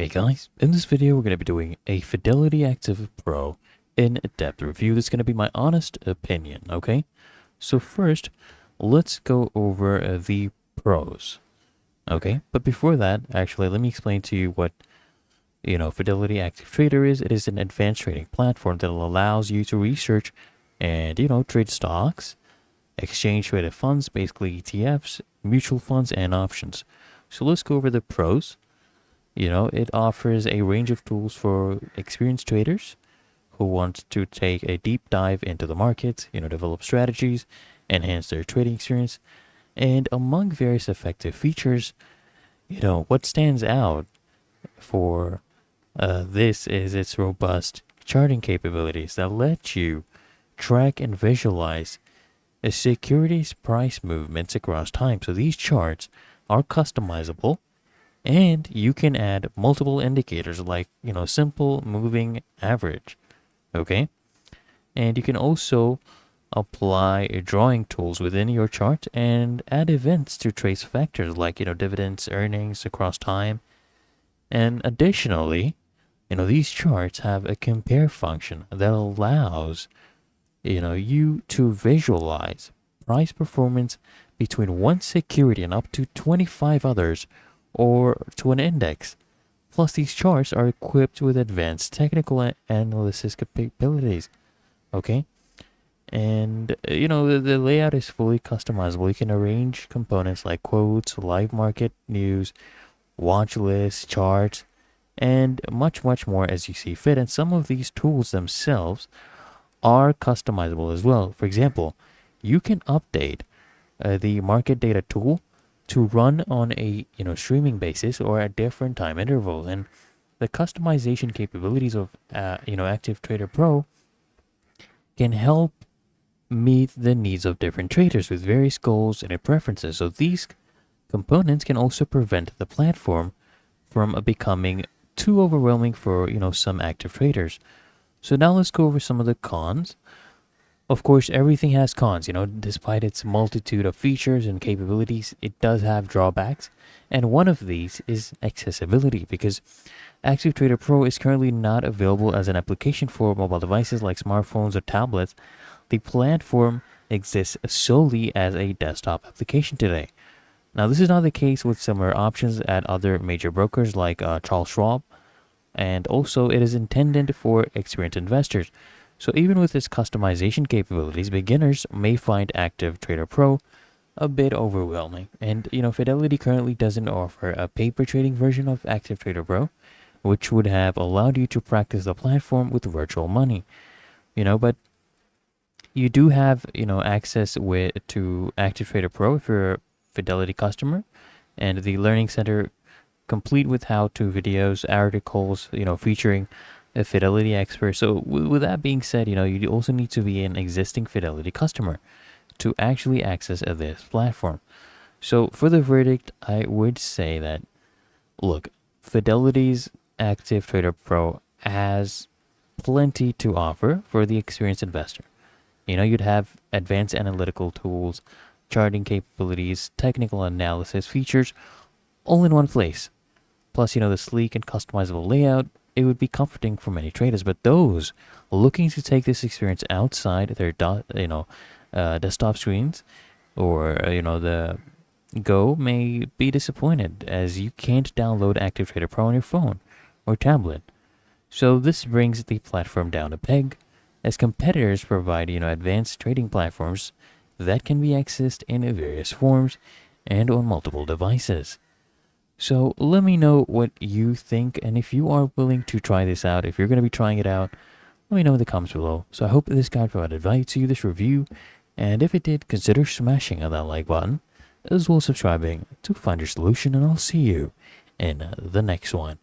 Hey guys, in this video we're going to be doing a Fidelity Active Pro in-depth review. That's going to be my honest opinion, okay? So first, let's go over the pros, okay? But before that, actually, let me explain to you what, Fidelity Active Trader is. It is an advanced trading platform that allows you to research and, trade stocks, exchange traded funds, basically ETFs, mutual funds, and options. So let's go over the pros. It offers a range of tools for experienced traders who want to take a deep dive into the market, develop strategies, enhance their trading experience. And among various effective features, what stands out for this is its robust charting capabilities that let you track and visualize a security's price movements across time. So these charts are customizable, and you can add multiple indicators like, simple moving average. Okay. And you can also apply drawing tools within your chart and add events to trace factors like, dividends, earnings across time. And additionally, these charts have a compare function that allows, you to visualize price performance between one security and up to 25 others, or to an index. Plus, these charts are equipped with advanced technical analysis capabilities. Okay? And, the layout is fully customizable. You can arrange components like quotes, live market news, watch lists, charts, and much, much more as you see fit. And some of these tools themselves are customizable as well. For example, you can update the market data tool to run on a streaming basis or at different time intervals. And the customization capabilities of Active Trader Pro can help meet the needs of different traders with various goals and preferences. So these components can also prevent the platform from becoming too overwhelming for some active traders. So now let's go over some of the cons. Of course, everything has cons, despite its multitude of features and capabilities, it does have drawbacks. And one of these is accessibility, because Active Trader Pro is currently not available as an application for mobile devices like smartphones or tablets. The platform exists solely as a desktop application today. Now, this is not the case with similar options at other major brokers like Charles Schwab, and also it is intended for experienced investors. So even with its customization capabilities, beginners may find Active Trader Pro a bit overwhelming. And, Fidelity currently doesn't offer a paper trading version of Active Trader Pro, which would have allowed you to practice the platform with virtual money. But you do have, access to Active Trader Pro if you're a Fidelity customer, and the Learning Center complete with how-to videos, articles, featuring a Fidelity expert. So with that being said, you also need to be an existing Fidelity customer to actually access this platform. So for the verdict, I would say that, look, Fidelity's Active Trader Pro has plenty to offer for the experienced investor. You'd have advanced analytical tools, charting capabilities, technical analysis features, all in one place. Plus, the sleek and customizable layout. It would be comforting for many traders, but those looking to take this experience outside their desktop screens or the Go may be disappointed, as you can't download Active Trader Pro on your phone or tablet. So this brings the platform down a peg, as competitors provide advanced trading platforms that can be accessed in various forms and on multiple devices. So let me know what you think, and if you are willing to try this out, if you're going to be trying it out, let me know in the comments below. So I hope this guide provided value to you, this review, and if it did, consider smashing on that like button, as well as subscribing to Find Your Solution, and I'll see you in the next one.